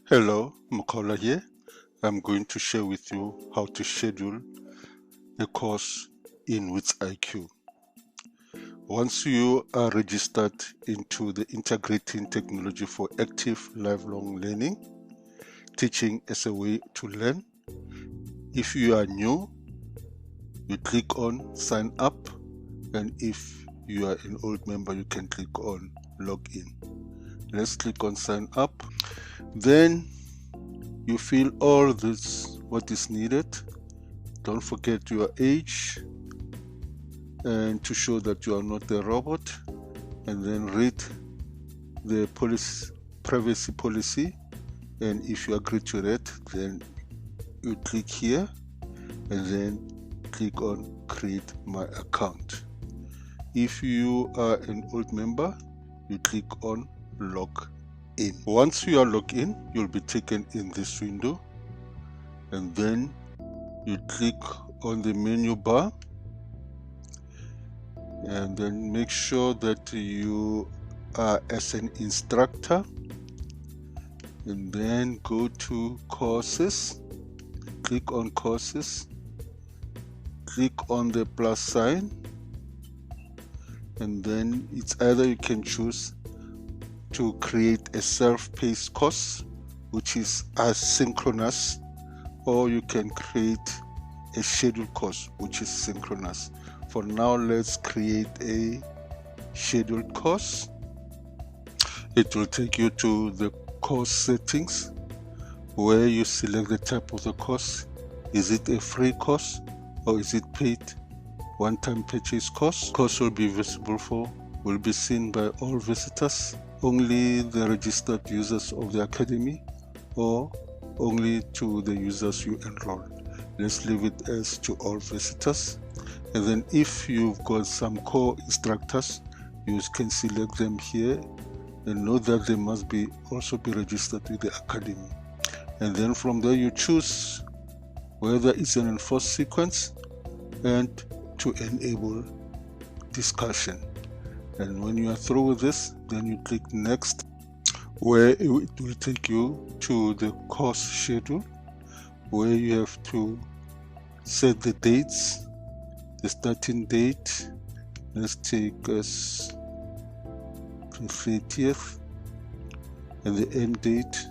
Hello, Mukola here. I'm going to share with you how to schedule a course in WizIQ. Once you are registered into the Integrating Technology for Active Lifelong Learning, Teaching as a Way to Learn, if you are new, you click on Sign Up, and if you are an old member, you can click on Login. Let's click on Sign Up. Then you fill all this, what is needed. Don't forget your age and to show that you are not a robot, and then read the privacy policy, and if you agree to that, then you click here and then click on create my account. If you are an old member, you click on log in. Once you are logged in, you'll be taken in this window, and then you click on the menu bar and then make sure that you are as an instructor, and then go to courses, click on courses, click on the plus sign, and then it's either you can choose to create a self-paced course which is asynchronous, or you can create a scheduled course which is synchronous. For now, let's create a scheduled course. It will take you to the course settings where you select the type of the course. Is it a free course or is it paid one-time purchase course? Course will be will be seen by all visitors, only the registered users of the academy, or only to the users you enroll. Let's leave it as to all visitors. And then if you've got some core instructors, you can select them here and know that they must also be registered with the academy. And then from there you choose whether it's an enforced sequence and to enable discussion. And when you are through with this, then you click next, where it will take you to the course schedule, where you have to set the dates. The starting date, let's take us the 30th, and the end date,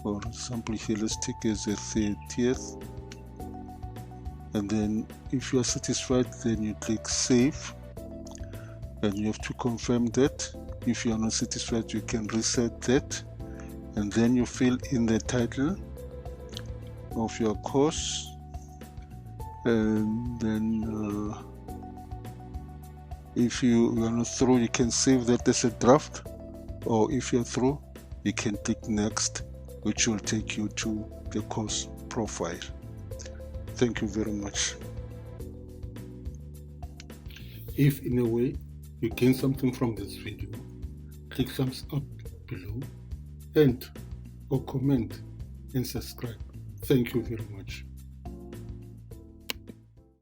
for example here, let's take as the 30th. And then if you are satisfied, then you click save, and you have to confirm that. If you are not satisfied, you can reset that, and then you fill in the title of your course, and then if you are not through, you can save that as a draft, or if you're through, you can click next, which will take you to the course profile. Thank you very much. If in a way you gain something from this video, click thumbs up below and or comment and subscribe. Thank you very much.